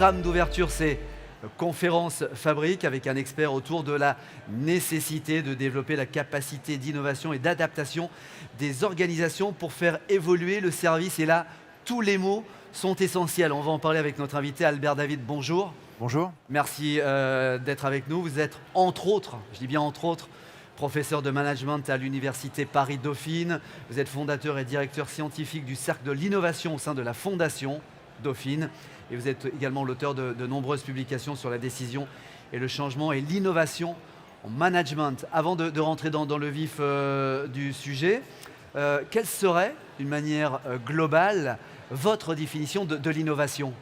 programme d'ouverture, c'est conférence fabrique avec un expert autour de la nécessité de développer la capacité d'innovation et d'adaptation des organisations pour faire évoluer le service. Et là, tous les mots sont essentiels. On va en parler avec notre invité Albert David. Bonjour. Bonjour. Merci d'être avec nous. Vous êtes entre autres, je dis bien entre autres, professeur de management à l'Université Paris-Dauphine. Vous êtes fondateur et directeur scientifique du Cercle de l'innovation au sein de la Fondation Dauphine. Et vous êtes également l'auteur de nombreuses publications sur la décision et le changement et l'innovation en management. Avant de rentrer dans le vif du sujet, quelle serait, d'une manière globale, votre définition de l'innovation ?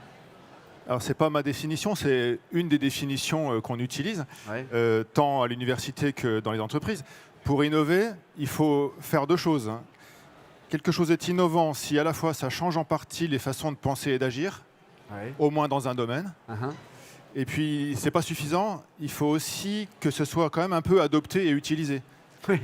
Alors, ce n'est pas ma définition, c'est une des définitions qu'on utilise, tant à l'université que dans les entreprises. Pour innover, il faut faire deux choses. Quelque chose est innovant si à la fois ça change en partie les façons de penser et d'agir, au moins dans un domaine. Et puis, ce n'est pas suffisant, il faut aussi que ce soit quand même un peu adopté et utilisé.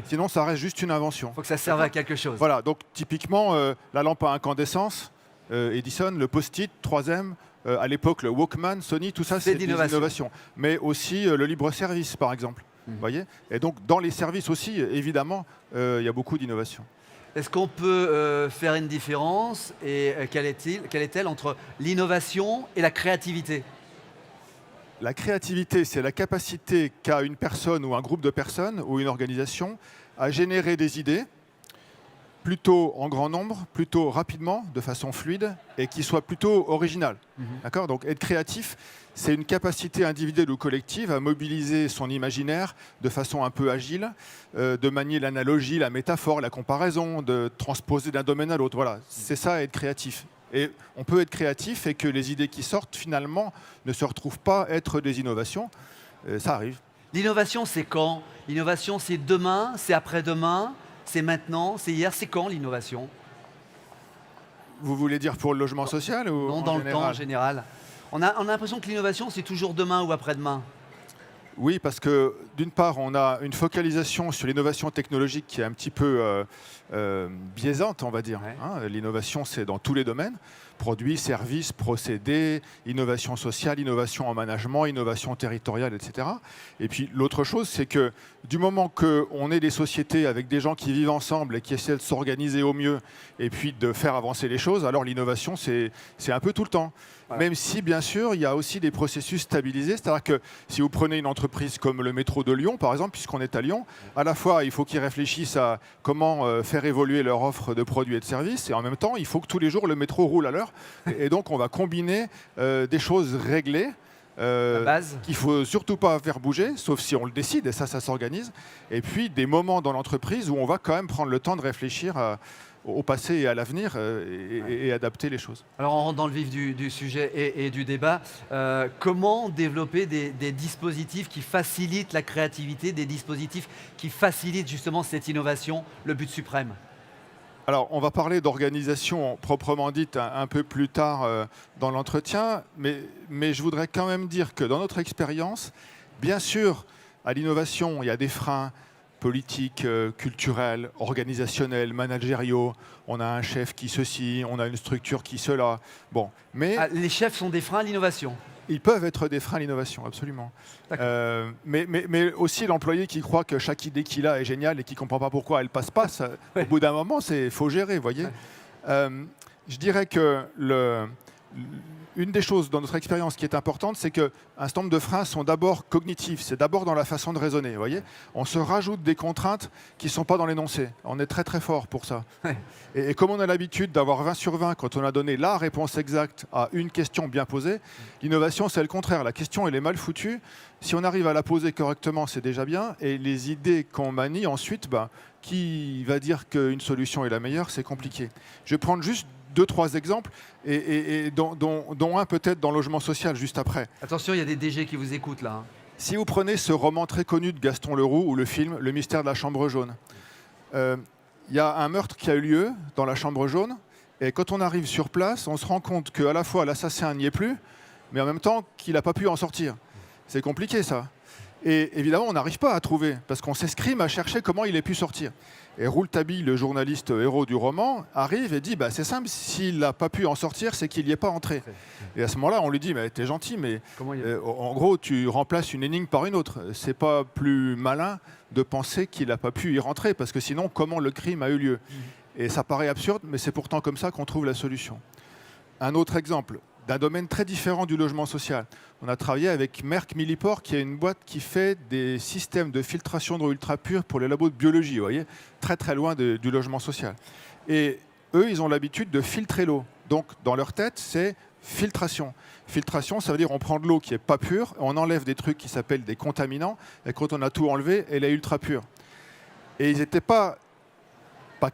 Sinon, ça reste juste une invention. Il faut que ça serve à quelque chose. Voilà, donc typiquement, la lampe à incandescence, Edison, le post-it, 3M, à l'époque le Walkman, Sony, tout ça c'est des innovations. Mais aussi le libre-service par exemple. Voyez. Et donc dans les services aussi, évidemment, il y a beaucoup d'innovations. Est-ce qu'on peut faire une différence et quelle est-elle entre l'innovation et la créativité ? La créativité, c'est la capacité qu'a une personne ou un groupe de personnes ou une organisation à générer des idées plutôt en grand nombre, plutôt rapidement, de façon fluide, et qui soit plutôt original. D'accord ? Donc être créatif, c'est une capacité individuelle ou collective à mobiliser son imaginaire de façon un peu agile, de manier l'analogie, la métaphore, la comparaison, de transposer d'un domaine à l'autre. Voilà, c'est ça être créatif. Et on peut être créatif et que les idées qui sortent, finalement, ne se retrouvent pas être des innovations. Ça arrive. L'innovation, c'est quand ? L'innovation, c'est demain, c'est après-demain ? C'est maintenant, c'est hier, c'est quand l'innovation ? Vous voulez dire pour le logement social ou non, dans le temps en général. On a l'impression que l'innovation, c'est toujours demain ou après-demain. Oui, parce que d'une part, on a une focalisation sur l'innovation technologique qui est un petit peu biaisante, on va dire. L'innovation, c'est dans tous les domaines. Produits, services, procédés, innovation sociale, innovation en management, innovation territoriale, etc. Et puis l'autre chose, c'est que du moment qu'on est des sociétés avec des gens qui vivent ensemble et qui essaient de s'organiser au mieux et puis de faire avancer les choses, alors l'innovation, c'est un peu tout le temps. Même si, bien sûr, il y a aussi des processus stabilisés. C'est-à-dire que si vous prenez une entreprise comme le métro de Lyon, par exemple, puisqu'on est à Lyon, à la fois, il faut qu'ils réfléchissent à comment faire évoluer leur offre de produits et de services, et en même temps, il faut que tous les jours, le métro roule à l'heure. Et donc, on va combiner des choses réglées, qu'il ne faut surtout pas faire bouger, sauf si on le décide, et ça s'organise. Et puis, des moments dans l'entreprise où on va quand même prendre le temps de réfléchir au passé et à l'avenir et adapter les choses. Alors on rentre dans le vif du sujet et du débat. Comment développer des dispositifs qui facilitent la créativité, des dispositifs qui facilitent justement cette innovation, le but suprême ? Alors, on va parler d'organisation proprement dite un peu plus tard dans l'entretien, mais je voudrais quand même dire que dans notre expérience, bien sûr, à l'innovation, il y a des freins politiques, culturels, organisationnels, managériaux. On a un chef qui ceci, on a une structure qui cela. Bon, mais les chefs sont des freins à l'innovation ? Ils peuvent être des freins à l'innovation, absolument. Mais aussi l'employé qui croit que chaque idée qu'il a est géniale et qui ne comprend pas pourquoi elle passe pas, ça, au bout d'un moment, il faut gérer, vous voyez. Je dirais que une des choses dans notre expérience qui est importante, c'est qu'un certain nombre de freins sont d'abord cognitifs, c'est d'abord dans la façon de raisonner, vous voyez. On se rajoute des contraintes qui ne sont pas dans l'énoncé. On est très très fort pour ça. Et comme on a l'habitude d'avoir 20 sur 20 quand on a donné la réponse exacte à une question bien posée, l'innovation c'est le contraire. La question elle est mal foutue. Si on arrive à la poser correctement, c'est déjà bien. Et les idées qu'on manie ensuite, qui va dire qu'une solution est la meilleure, c'est compliqué. Je vais prendre juste 2-3 exemples, et dont un peut-être dans le logement social juste après. Attention, il y a des DG qui vous écoutent là. Si vous prenez ce roman très connu de Gaston Leroux ou le film Le mystère de la chambre jaune, il y a un meurtre qui a eu lieu dans la chambre jaune, et quand on arrive sur place, on se rend compte qu'à la fois l'assassin n'y est plus, mais en même temps qu'il n'a pas pu en sortir. C'est compliqué ça. Et évidemment, on n'arrive pas à trouver, parce qu'on s'escrime à chercher comment il ait pu sortir. Et Rouletabille, le journaliste héros du roman, arrive et dit c'est simple, s'il n'a pas pu en sortir, c'est qu'il n'y est pas entré. Et à ce moment-là, on lui dit t'es gentil, mais en gros, tu remplaces une énigme par une autre. C'est pas plus malin de penser qu'il n'a pas pu y rentrer, parce que sinon, comment le crime a eu lieu? Et ça paraît absurde, mais c'est pourtant comme ça qu'on trouve la solution. Un autre exemple, d'un domaine très différent du logement social. On a travaillé avec Merck Millipore, qui est une boîte qui fait des systèmes de filtration d'eau ultra pure pour les labos de biologie, vous voyez, très très loin du logement social. Et eux, ils ont l'habitude de filtrer l'eau. Donc, dans leur tête, c'est filtration. Filtration, ça veut dire on prend de l'eau qui n'est pas pure, on enlève des trucs qui s'appellent des contaminants, et quand on a tout enlevé, elle est ultra pure. Et ils n'étaient pas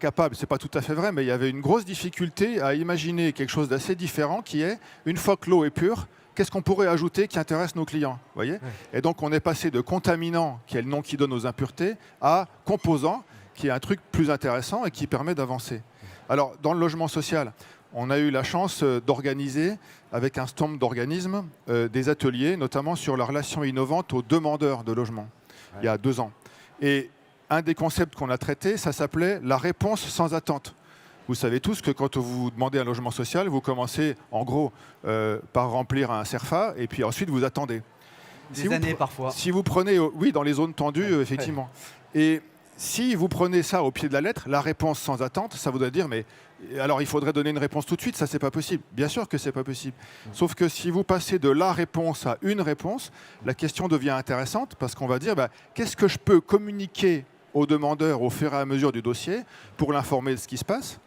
capable, c'est pas tout à fait vrai, mais il y avait une grosse difficulté à imaginer quelque chose d'assez différent qui est, une fois que l'eau est pure, qu'est-ce qu'on pourrait ajouter qui intéresse nos clients, voyez? Et donc on est passé de contaminant, qui est le nom qui donne aux impuretés, à composant, qui est un truc plus intéressant et qui permet d'avancer. Alors, dans le logement social, on a eu la chance d'organiser, avec un certain nombre d'organismes, des ateliers, notamment sur la relation innovante aux demandeurs de logement, il y a 2 ans. Et un des concepts qu'on a traité, ça s'appelait la réponse sans attente. Vous savez tous que quand vous demandez un logement social, vous commencez en gros par remplir un CERFA et puis ensuite vous attendez. Des années parfois. Si vous prenez, oui, dans les zones tendues, effectivement. Et si vous prenez ça au pied de la lettre, la réponse sans attente, ça voudrait dire, mais alors il faudrait donner une réponse tout de suite, ça c'est pas possible. Bien sûr que c'est pas possible. Sauf que si vous passez de la réponse à une réponse, la question devient intéressante parce qu'on va dire, qu'est-ce que je peux communiquer au demandeur au fur et à mesure du dossier pour l'informer de ce qui se passe?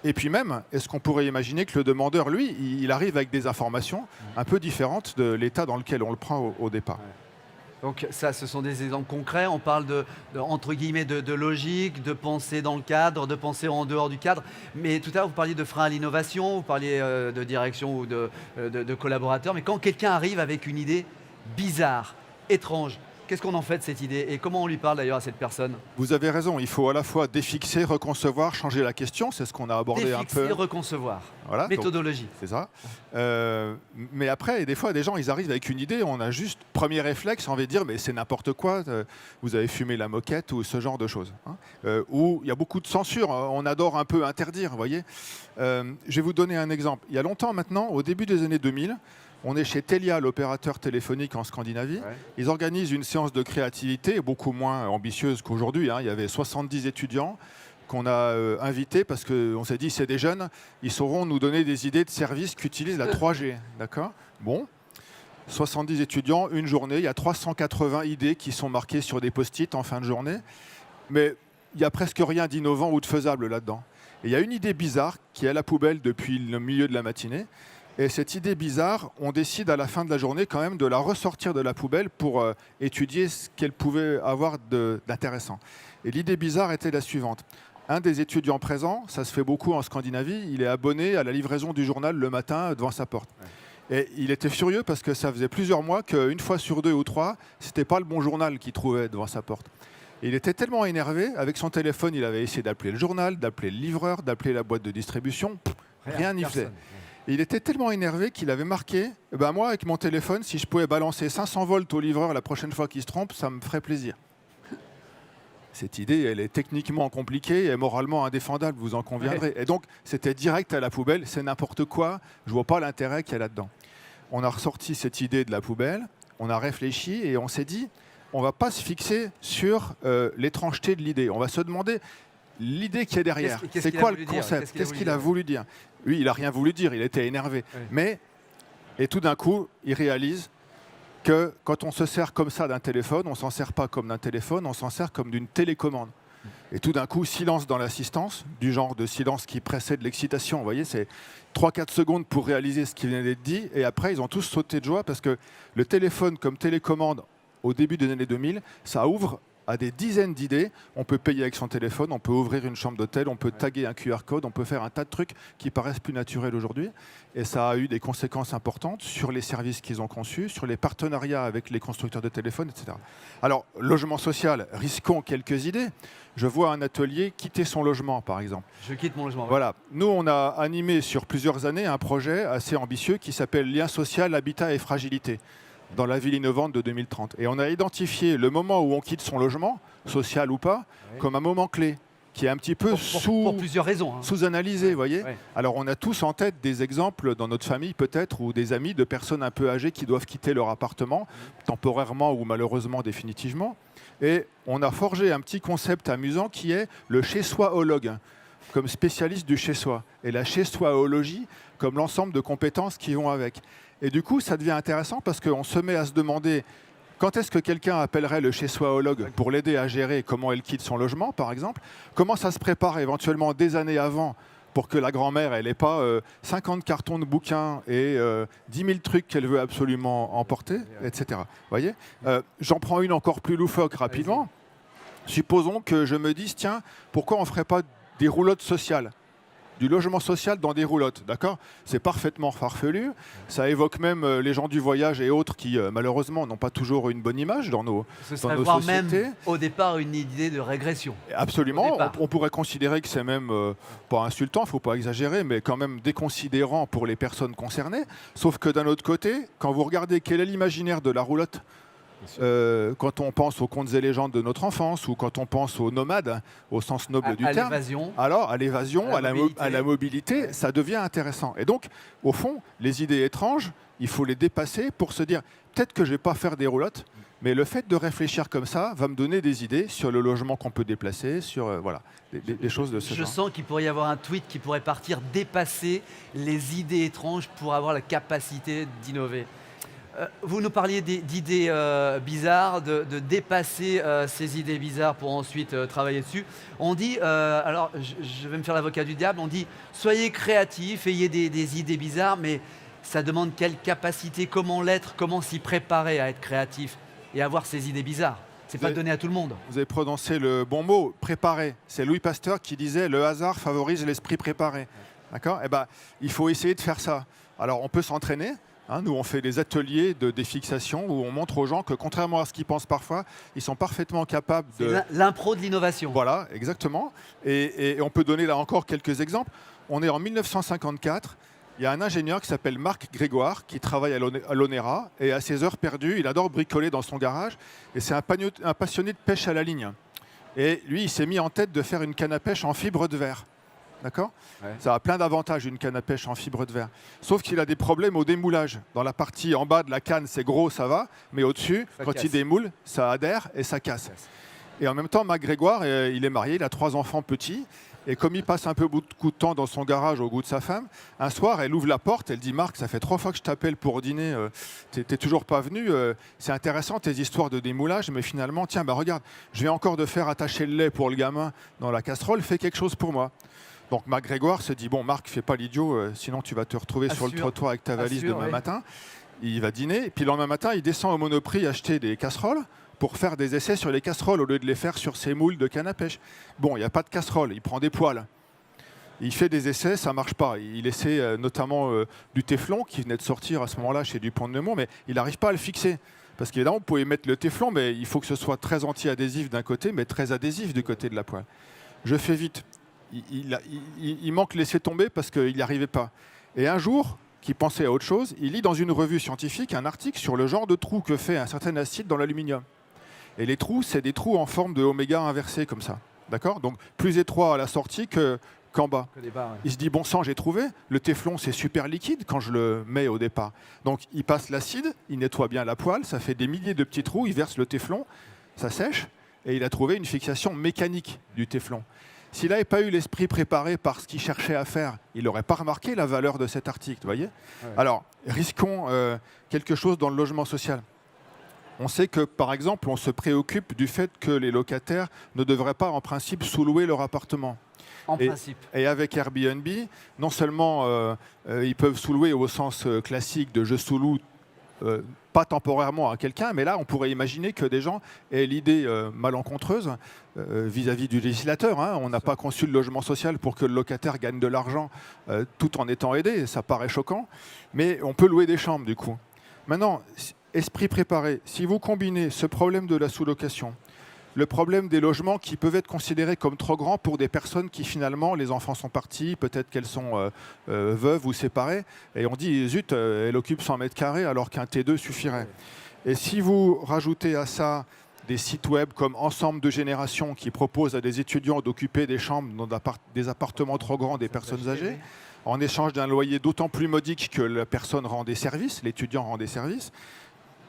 Et puis même, est-ce qu'on pourrait imaginer que le demandeur, lui, il arrive avec des informations un peu différentes de l'état dans lequel on le prend au départ? Donc ça, ce sont des exemples concrets. On parle entre guillemets de logique, de penser dans le cadre, de penser en dehors du cadre. Mais tout à l'heure, vous parliez de frein à l'innovation, vous parliez de direction ou de collaborateurs. Mais quand quelqu'un arrive avec une idée bizarre, étrange, qu'est-ce qu'on en fait de cette idée et comment on lui parle d'ailleurs à cette personne? Vous avez raison, il faut à la fois défixer, reconcevoir, changer la question, c'est ce qu'on a abordé un peu. Défixer, reconcevoir, voilà, méthodologie. C'est ça. Mais après, des fois, des gens, ils arrivent avec une idée, on a juste, premier réflexe, envie de dire, mais c'est n'importe quoi, vous avez fumé la moquette ou ce genre de choses. Où il y a beaucoup de censure, on adore un peu interdire, vous voyez. Je vais vous donner un exemple. Il y a longtemps maintenant, au début des années 2000, on est chez Telia, l'opérateur téléphonique en Scandinavie. Ouais. Ils organisent une séance de créativité beaucoup moins ambitieuse qu'aujourd'hui. Il y avait 70 étudiants qu'on a invités parce qu'on s'est dit c'est des jeunes, ils sauront nous donner des idées de services qui utilisent la 3G. D'accord ? Bon, 70 étudiants, une journée, il y a 380 idées qui sont marquées sur des post-it en fin de journée. Mais il n'y a presque rien d'innovant ou de faisable là-dedans. Et il y a une idée bizarre qui est à la poubelle depuis le milieu de la matinée. Et cette idée bizarre, on décide à la fin de la journée quand même de la ressortir de la poubelle pour étudier ce qu'elle pouvait avoir d'intéressant. Et l'idée bizarre était la suivante. Un des étudiants présents, ça se fait beaucoup en Scandinavie, il est abonné à la livraison du journal le matin devant sa porte. Et il était furieux parce que ça faisait plusieurs mois qu'une fois sur 2 ou 3, c'était pas le bon journal qu'il trouvait devant sa porte. Et il était tellement énervé, avec son téléphone, il avait essayé d'appeler le journal, d'appeler le livreur, d'appeler la boîte de distribution, rien n'y faisait. Et il était tellement énervé qu'il avait marqué moi, avec mon téléphone, si je pouvais balancer 500 volts au livreur la prochaine fois qu'il se trompe, ça me ferait plaisir. Cette idée, elle est techniquement compliquée et moralement indéfendable, vous en conviendrez. Ouais. Et donc, c'était direct à la poubelle, c'est n'importe quoi, je ne vois pas l'intérêt qu'il y a là-dedans. On a ressorti cette idée de la poubelle, on a réfléchi et on s'est dit, on ne va pas se fixer sur l'étrangeté de l'idée. On va se demander l'idée qui est derrière. C'est quoi le concept? Qu'est-ce qu'il a voulu dire? Lui, il n'a rien voulu dire, il était énervé. Oui. Mais, et tout d'un coup, il réalise que quand on se sert comme ça d'un téléphone, on ne s'en sert pas comme d'un téléphone, on s'en sert comme d'une télécommande. Et tout d'un coup, silence dans l'assistance, du genre de silence qui précède l'excitation. Vous voyez, c'est 3-4 secondes pour réaliser ce qui venait d'être dit. Et après, ils ont tous sauté de joie parce que le téléphone comme télécommande, au début des années 2000, ça ouvre à des dizaines d'idées. On peut payer avec son téléphone, on peut ouvrir une chambre d'hôtel, on peut taguer un QR code, on peut faire un tas de trucs qui paraissent plus naturels aujourd'hui. Et ça a eu des conséquences importantes sur les services qu'ils ont conçus, sur les partenariats avec les constructeurs de téléphones, etc. Alors, logement social, risquons quelques idées. Je vois un atelier quitter son logement, par exemple. Je quitte mon logement. Voilà. Nous, on a animé sur plusieurs années un projet assez ambitieux qui s'appelle Lien social, habitat et fragilité. dans la ville innovante de 2030. Et on a identifié le moment où on quitte son logement, social ou pas, comme un moment clé, qui est un petit peu pour plusieurs raisons. Sous-analysé, vous voyez. Alors, on a tous en tête des exemples dans notre famille, peut-être, ou des amis de personnes un peu âgées qui doivent quitter leur appartement, temporairement ou malheureusement définitivement. Et on a forgé un petit concept amusant qui est le chez-soi-ologue, comme spécialiste du chez-soi. Et la chez-soi-ologie, comme l'ensemble de compétences qui vont avec. Et du coup, ça devient intéressant parce qu'on se met à se demander quand est-ce que quelqu'un appellerait le chez-soi-ologue pour l'aider à gérer comment elle quitte son logement, par exemple. Comment ça se prépare éventuellement des années avant pour que la grand-mère, elle n'ait pas 50 cartons de bouquins et 10 000 trucs qu'elle veut absolument emporter, etc. Vous voyez, j'en prends une encore plus loufoque rapidement. Supposons que je me dise, tiens, pourquoi on ne ferait pas des roulottes sociales ? Du logement social dans des roulottes, d'accord ? C'est parfaitement farfelu. Ça évoque même les gens du voyage et autres qui, malheureusement, n'ont pas toujours une bonne image dans nos Ce serait sociétés. voire même, au départ, une idée de régression. Absolument. On pourrait considérer que c'est même, pas insultant, il ne faut pas exagérer, mais quand même déconsidérant pour les personnes concernées. Sauf que d'un autre côté, quand vous regardez quel est l'imaginaire de la roulotte, quand on pense aux contes et légendes de notre enfance ou quand on pense aux nomades, au sens noble du terme, alors à l'évasion, à la mobilité, ça devient intéressant. Et donc, au fond, les idées étranges, il faut les dépasser pour se dire peut-être que je ne vais pas faire des roulottes, mais le fait de réfléchir comme ça va me donner des idées sur le logement qu'on peut déplacer, sur voilà, des choses de ce genre. Je sens qu'il pourrait y avoir un tweet qui pourrait partir dépasser les idées étranges pour avoir la capacité d'innover. Vous nous parliez d'idées bizarres, de dépasser ces idées bizarres pour ensuite travailler dessus. On dit, alors je vais me faire l'avocat du diable, on dit soyez créatifs, ayez des idées bizarres, mais ça demande quelle capacité, comment l'être, comment s'y préparer à être créatif et avoir ces idées bizarres. C'est pas donné à tout le monde. Vous avez prononcé le bon mot, préparer. C'est Louis Pasteur qui disait le hasard favorise l'esprit préparé. D'accord ? Eh ben, il faut essayer de faire ça. Alors on peut s'entraîner. Nous, on fait des ateliers de défixation où on montre aux gens que, contrairement à ce qu'ils pensent parfois, ils sont parfaitement capables de... C'est l'impro de l'innovation. Voilà, exactement. Et on peut donner là encore quelques exemples. On est en 1954. Il y a un ingénieur qui s'appelle Marc Grégoire qui travaille à l'ONERA. Et à ses heures perdues, il adore bricoler dans son garage. Et c'est un passionné de pêche à la ligne. Et lui, il s'est mis en tête de faire une canne à pêche en fibre de verre. D'accord ? Ça a plein d'avantages, une canne à pêche en fibre de verre. Sauf qu'il a des problèmes au démoulage. Dans la partie en bas de la canne, c'est gros, ça va. Mais au-dessus, quand il démoule, ça adhère et ça casse. Et en même temps, Marc Grégoire, il est marié, il a 3 enfants petits. Et comme il passe un peu beaucoup de temps dans son garage au goût de sa femme, un soir, elle ouvre la porte, elle dit « Marc, ça fait 3 fois que je t'appelle pour dîner, t'es toujours pas venu. C'est intéressant tes histoires de démoulage, mais finalement, tiens, regarde, je viens encore de faire attacher le lait pour le gamin dans la casserole, fais quelque chose pour moi. » Donc Marc Grégoire se dit, bon Marc, fais pas l'idiot, sinon tu vas te retrouver sur le trottoir avec ta valise demain matin. Il va dîner, et puis le lendemain matin, il descend au Monoprix acheter des casseroles pour faire des essais sur les casseroles au lieu de les faire sur ses moules de canne à pêche. Bon, il n'y a pas de casserole, il prend des poêles. Il fait des essais, ça ne marche pas. Il essaie notamment du téflon qui venait de sortir à ce moment-là chez Dupont de Nemours, mais il n'arrive pas à le fixer. Parce qu'évidemment, vous pouvez mettre le téflon, mais il faut que ce soit très anti-adhésif d'un côté, mais très adhésif du côté de la poêle. Je fais vite. Il manque laisser tomber parce qu'il n'y arrivait pas. Et un jour, qui pensait à autre chose, il lit dans une revue scientifique un article sur le genre de trou que fait un certain acide dans l'aluminium. Et les trous, c'est des trous en forme de oméga inversé comme ça. D'accord ? Donc plus étroit à la sortie qu'en bas. Il se dit, bon sang, j'ai trouvé. Le téflon, c'est super liquide quand je le mets au départ. Donc il passe l'acide, il nettoie bien la poêle, ça fait des milliers de petits trous, il verse le téflon, ça sèche, et il a trouvé une fixation mécanique du téflon. S'il n'avait pas eu l'esprit préparé par ce qu'il cherchait à faire, il n'aurait pas remarqué la valeur de cet article, vous voyez ? Alors, risquons quelque chose dans le logement social. On sait que, par exemple, on se préoccupe du fait que les locataires ne devraient pas, en principe, sous-louer leur appartement. Et avec Airbnb, non seulement ils peuvent sous-louer au sens classique de « je sous-loue », pas temporairement à quelqu'un, mais là, on pourrait imaginer que des gens aient l'idée malencontreuse vis-à-vis du législateur. On n'a pas conçu le logement social pour que le locataire gagne de l'argent tout en étant aidé. Ça paraît choquant, mais on peut louer des chambres, du coup. Maintenant, esprit préparé, si vous combinez ce problème de la sous-location, le problème des logements qui peuvent être considérés comme trop grands pour des personnes qui finalement, les enfants sont partis, peut-être qu'elles sont veuves ou séparées, et on dit, zut, elle occupe 100 mètres carrés alors qu'un T2 suffirait. Et si vous rajoutez à ça des sites web comme Ensemble de Génération qui proposent à des étudiants d'occuper des chambres dans des appartements trop grands des personnes âgées, en échange d'un loyer d'autant plus modique que la personne rend des services, l'étudiant rend des services.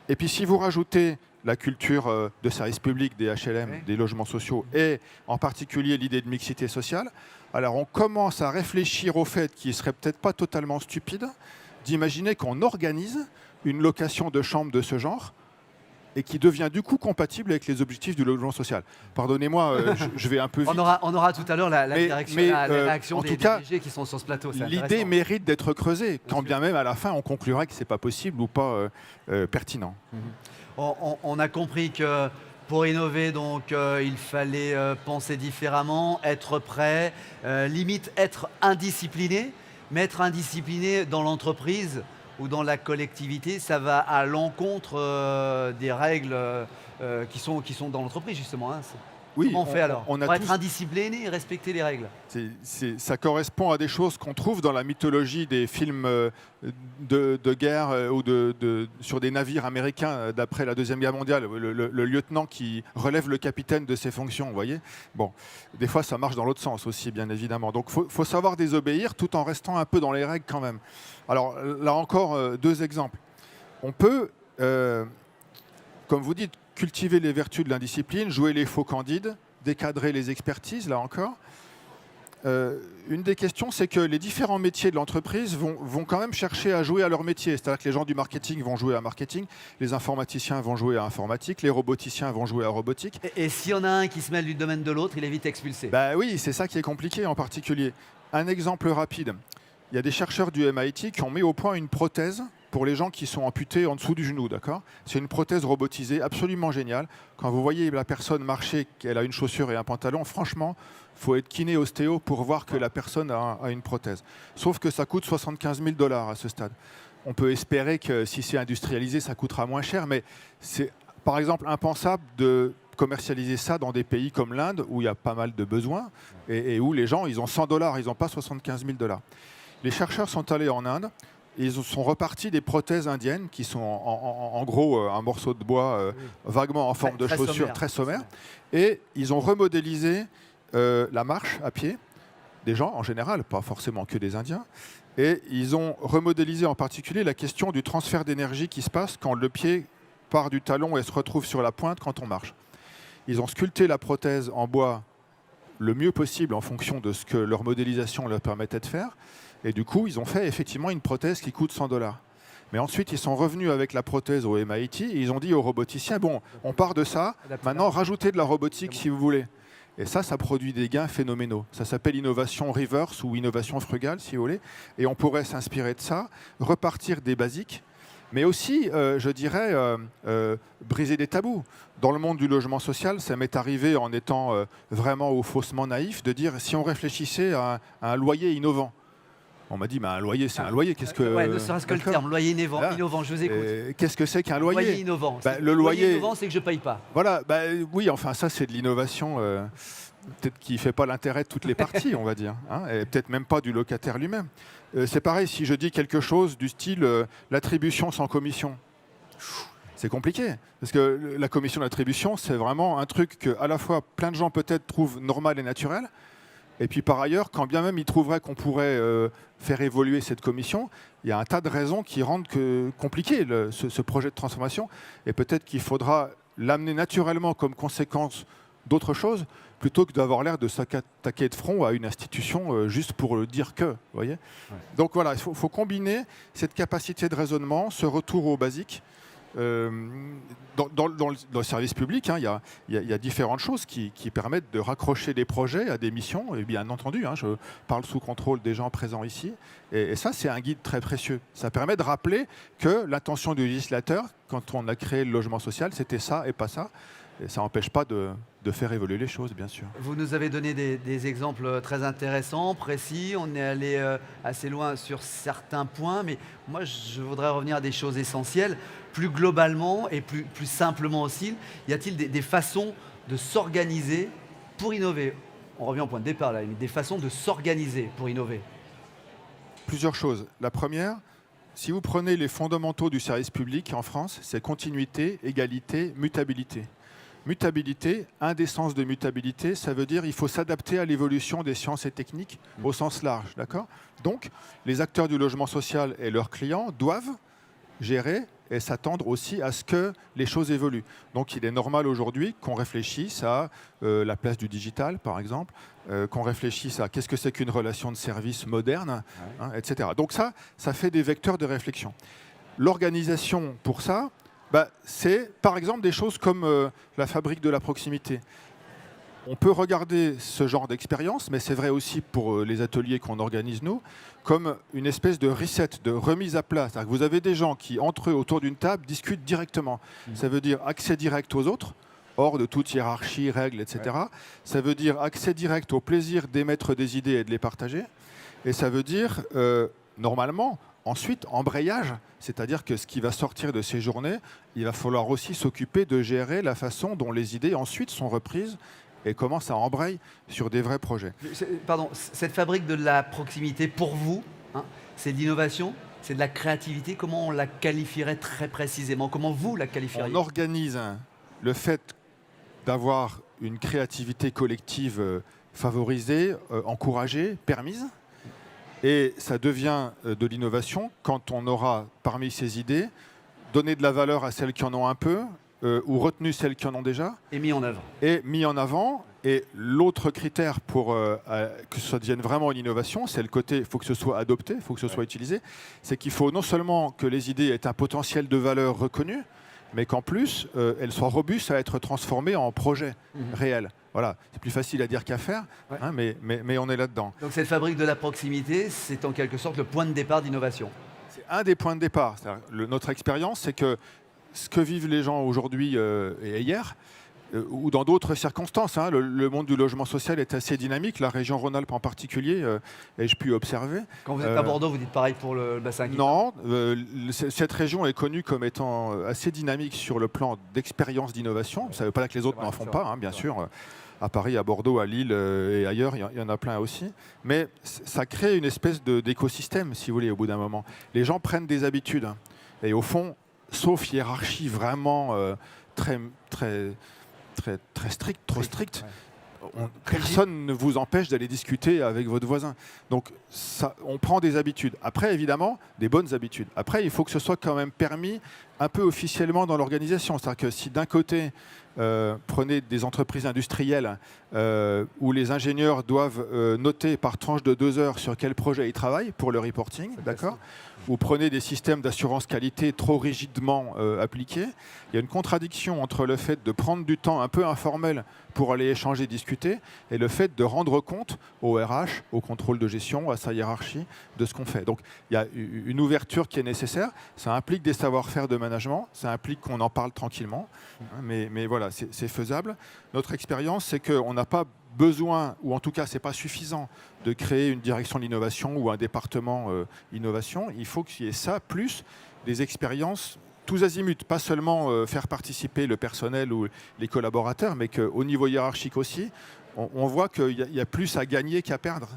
Et puis si vous rajoutez la culture de service public, des HLM, des logements sociaux, et en particulier l'idée de mixité sociale, alors on commence à réfléchir au fait qu'il ne serait peut-être pas totalement stupide d'imaginer qu'on organise une location de chambres de ce genre et qui devient du coup compatible avec les objectifs du logement social. Pardonnez-moi, je vais un peu vite. On aura tout à l'heure la réaction des DG qui sont sur ce plateau. L'idée mérite d'être creusée, quand bien même à la fin on conclurait que ce n'est pas possible ou pas pertinent. On a compris que pour innover, donc, il fallait penser différemment, être prêt, limite être indiscipliné, mais être indiscipliné dans l'entreprise ou dans la collectivité, ça va à l'encontre des règles qui sont dans l'entreprise, justement. Hein. Oui, comment on fait alors pour être indiscipliné et respecter les règles. Ça correspond à des choses qu'on trouve dans la mythologie des films de guerre ou sur des navires américains d'après la Deuxième Guerre mondiale. Le lieutenant qui relève le capitaine de ses fonctions, vous voyez. Bon, des fois, ça marche dans l'autre sens aussi, bien évidemment. Donc, il faut savoir désobéir tout en restant un peu dans les règles quand même. Alors, là encore, deux exemples. On peut, comme vous dites, cultiver les vertus de l'indiscipline, jouer les faux candides, décadrer les expertises, là encore. Une des questions, c'est que les différents métiers de l'entreprise vont quand même chercher à jouer à leur métier. C'est-à-dire que les gens du marketing vont jouer à marketing, les informaticiens vont jouer à informatique, les roboticiens vont jouer à robotique. Et s'il y en a un qui se mêle du domaine de l'autre, il est vite expulsé. Bah oui, c'est ça qui est compliqué en particulier. Un exemple rapide. Il y a des chercheurs du MIT qui ont mis au point une prothèse pour les gens qui sont amputés en dessous du genou, d'accord ? C'est une prothèse robotisée absolument géniale. Quand vous voyez la personne marcher, qu'elle a une chaussure et un pantalon, franchement, il faut être kiné ostéo pour voir que la personne a une prothèse. Sauf que ça coûte 75 000 $ à ce stade. On peut espérer que si c'est industrialisé, ça coûtera moins cher, mais c'est par exemple impensable de commercialiser ça dans des pays comme l'Inde, où il y a pas mal de besoins, et où les gens, ils ont 100 $, ils n'ont pas 75 000 $. Les chercheurs sont allés en Inde, et ils sont repartis des prothèses indiennes qui sont en gros un morceau de bois vaguement en forme de chaussure, très sommaire. Et ils ont remodélisé la marche à pied des gens en général, pas forcément que des Indiens. Et ils ont remodélisé en particulier la question du transfert d'énergie qui se passe quand le pied part du talon et se retrouve sur la pointe quand on marche. Ils ont sculpté la prothèse en bois le mieux possible en fonction de ce que leur modélisation leur permettait de faire. Et du coup, ils ont fait effectivement une prothèse qui coûte 100 $. Mais ensuite, ils sont revenus avec la prothèse au MIT et ils ont dit aux roboticiens, bon, on part de ça, maintenant rajoutez de la robotique si vous voulez. Et ça produit des gains phénoménaux. Ça s'appelle innovation reverse ou innovation frugale, si vous voulez. Et on pourrait s'inspirer de ça, repartir des basiques, mais aussi, je dirais, briser des tabous. Dans le monde du logement social, ça m'est arrivé en étant vraiment ou faussement naïf, de dire, si on réfléchissait à un loyer innovant. On m'a dit, un loyer, c'est un loyer. Qu'est-ce que ne serait-ce que le terme, loyer innovant, je vous écoute. Qu'est-ce que c'est qu'un loyer ? Loyer innovant. Le loyer innovant, c'est que je ne paye pas. Voilà, oui, enfin ça c'est de l'innovation, peut-être qui ne fait pas l'intérêt de toutes les parties, on va dire, hein, et peut-être même pas du locataire lui-même. C'est pareil, si je dis quelque chose du style l'attribution sans commission, c'est compliqué, parce que la commission d'attribution, c'est vraiment un truc que à la fois plein de gens peut-être trouvent normal et naturel, et puis par ailleurs, quand bien même ils trouveraient qu'on pourrait faire évoluer cette commission, il y a un tas de raisons qui rendent compliqué ce projet de transformation. Et peut-être qu'il faudra l'amener naturellement comme conséquence d'autre chose, plutôt que d'avoir l'air de s'attaquer de front à une institution juste pour le dire que. Vous voyez ? Donc voilà, il faut combiner cette capacité de raisonnement, ce retour aux basiques. Dans le service public, hein, il y a différentes choses qui permettent de raccrocher des projets à des missions, et bien entendu, hein, je parle sous contrôle des gens présents ici, et ça c'est un guide très précieux. Ça permet de rappeler que l'intention du législateur, quand on a créé le logement social, c'était ça et pas ça, et ça n'empêche pas de faire évoluer les choses, bien sûr. Vous nous avez donné des exemples très intéressants, précis. On est allé assez loin sur certains points, mais moi, je voudrais revenir à des choses essentielles. Plus globalement et plus simplement aussi, y a-t-il des façons de s'organiser pour innover? On revient au point de départ, là, des façons de s'organiser pour innover. Plusieurs choses. La première, si vous prenez les fondamentaux du service public en France, c'est continuité, égalité, mutabilité. Mutabilité, un des sens de mutabilité, ça veut dire qu'il faut s'adapter à l'évolution des sciences et techniques au sens large. D'accord ? Donc, les acteurs du logement social et leurs clients doivent gérer et s'attendre aussi à ce que les choses évoluent. Donc il est normal aujourd'hui qu'on réfléchisse à la place du digital, par exemple, qu'on réfléchisse à qu'est-ce que c'est qu'une relation de service moderne, etc. Donc ça fait des vecteurs de réflexion. L'organisation pour ça, c'est par exemple des choses comme la fabrique de la proximité. On peut regarder ce genre d'expérience, mais c'est vrai aussi pour les ateliers qu'on organise nous, comme une espèce de reset, de remise à plat. C'est-à-dire que vous avez des gens qui, entre eux, autour d'une table, discutent directement. Ça veut dire accès direct aux autres, hors de toute hiérarchie, règles, etc. Ouais. Ça veut dire accès direct au plaisir d'émettre des idées et de les partager. Et ça veut dire, normalement, ensuite, embrayage, c'est-à-dire que ce qui va sortir de ces journées, il va falloir aussi s'occuper de gérer la façon dont les idées ensuite sont reprises et comment ça embraye sur des vrais projets. Pardon, cette fabrique de la proximité, pour vous, c'est de l'innovation, c'est de la créativité. Comment on la qualifierait très précisément? Comment vous la qualifieriez? On organise le fait d'avoir une créativité collective favorisée, encouragée, permise. Et ça devient de l'innovation quand on aura, parmi ces idées, donné de la valeur à celles qui en ont un peu, ou retenu celles qui en ont déjà. Et mis en œuvre. Et mis en avant. Et l'autre critère pour que ça devienne vraiment une innovation, c'est le côté, il faut que ce soit adopté, il faut que ce soit utilisé. C'est qu'il faut non seulement que les idées aient un potentiel de valeur reconnu, mais qu'en plus, elles soient robustes à être transformées en projets réels. Voilà, c'est plus facile à dire qu'à faire, mais on est là-dedans. Donc cette fabrique de la proximité, c'est en quelque sorte le point de départ d'innovation. C'est un des points de départ. Notre expérience, c'est que ce que vivent les gens aujourd'hui et hier, ou dans d'autres circonstances, le monde du logement social est assez dynamique. La région Rhône-Alpes en particulier, ai-je pu observer. Quand vous êtes à Bordeaux, vous dites pareil pour le bassin aquitaine? Non, cette région est connue comme étant assez dynamique sur le plan d'expérience d'innovation. Ça ne veut pas dire que les autres n'en font pas, bien sûr. À Paris, à Bordeaux, à Lille et ailleurs, il y en a plein aussi. Mais ça crée une espèce d'écosystème, si vous voulez, au bout d'un moment. Les gens prennent des habitudes. Et au fond, sauf hiérarchie vraiment très stricte, trop stricte, personne ne vous empêche d'aller discuter avec votre voisin. Donc, on prend des habitudes. Après, évidemment, des bonnes habitudes. Après, il faut que ce soit quand même permis un peu officiellement dans l'organisation. C'est-à-dire que si d'un côté, prenez des entreprises industrielles où les ingénieurs doivent noter par tranche de 2 heures sur quel projet ils travaillent pour le reporting, d'accord ? Ou prenez des systèmes d'assurance qualité trop rigidement appliqués. Il y a une contradiction entre le fait de prendre du temps un peu informel pour aller échanger, discuter, et le fait de rendre compte au RH, au contrôle de gestion, à sa hiérarchie, de ce qu'on fait. Donc il y a une ouverture qui est nécessaire. Ça implique des savoir-faire de management, ça implique qu'on en parle tranquillement, mais voilà, c'est faisable. Notre expérience, c'est qu'on n'a pas besoin, ou en tout cas, ce n'est pas suffisant de créer une direction de l'innovation ou un département innovation. Il faut qu'il y ait ça, plus des expériences tous azimuts, pas seulement faire participer le personnel ou les collaborateurs, mais qu'au niveau hiérarchique aussi, on voit qu'il y a plus à gagner qu'à perdre.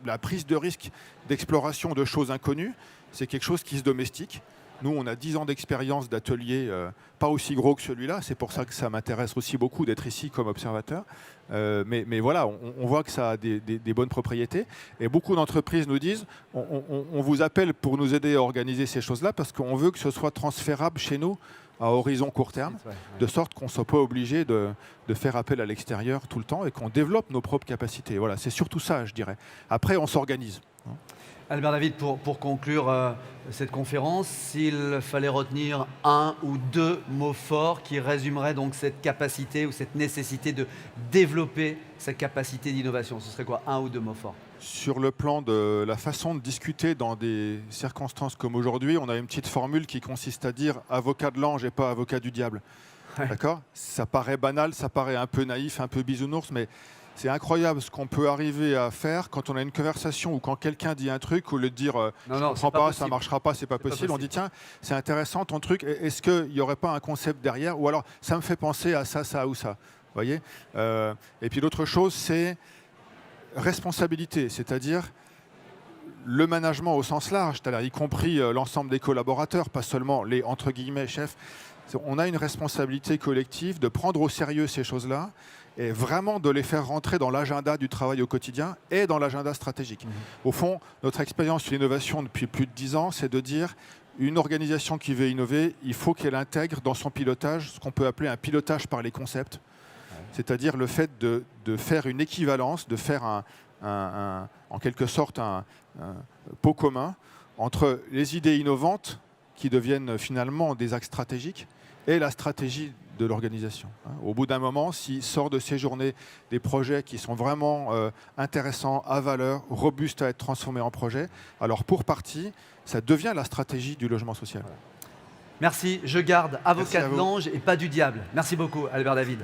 La prise de risque d'exploration de choses inconnues, c'est quelque chose qui se domestique. Nous, on a 10 ans d'expérience d'atelier, pas aussi gros que celui-là. C'est pour ça que ça m'intéresse aussi beaucoup d'être ici comme observateur. Mais voilà, on voit que ça a des bonnes propriétés. Et beaucoup d'entreprises nous disent, on vous appelle pour nous aider à organiser ces choses-là parce qu'on veut que ce soit transférable chez nous à horizon court terme, de sorte qu'on ne soit pas obligé de faire appel à l'extérieur tout le temps et qu'on développe nos propres capacités. Voilà, c'est surtout ça, je dirais. Après, on s'organise. Albert David, pour conclure cette conférence, s'il fallait retenir un ou deux mots forts qui résumeraient donc cette capacité ou cette nécessité de développer cette capacité d'innovation, ce serait quoi, un ou deux mots forts? Sur le plan de la façon de discuter dans des circonstances comme aujourd'hui, on a une petite formule qui consiste à dire avocat de l'ange et pas avocat du diable. Ouais. D'accord ? Ça paraît banal, ça paraît un peu naïf, un peu bisounours, mais c'est incroyable ce qu'on peut arriver à faire quand on a une conversation ou quand quelqu'un dit un truc, au lieu de dire je ne comprends pas, ça ne marchera pas, c'est pas possible. On dit tiens, c'est intéressant ton truc, est-ce qu'il n'y aurait pas un concept derrière? Ou alors ça me fait penser à ça, ça ou ça. voyez. Et puis l'autre chose, c'est responsabilité, c'est-à-dire le management au sens large, c'est-à-dire y compris l'ensemble des collaborateurs, pas seulement les entre guillemets chefs. On a une responsabilité collective de prendre au sérieux ces choses-là et vraiment de les faire rentrer dans l'agenda du travail au quotidien et dans l'agenda stratégique. Au fond, notre expérience sur l'innovation depuis plus de 10 ans, c'est de dire une organisation qui veut innover, il faut qu'elle intègre dans son pilotage ce qu'on peut appeler un pilotage par les concepts, c'est-à-dire le fait de faire une équivalence, de faire en quelque sorte un pot commun entre les idées innovantes qui deviennent finalement des axes stratégiques et la stratégie de l'organisation. Au bout d'un moment, s'il sort de ces journées des projets qui sont vraiment intéressants, à valeur, robustes à être transformés en projets, alors pour partie, ça devient la stratégie du logement social. Merci, je garde avocat de l'ange et pas du diable. Merci beaucoup, Albert David.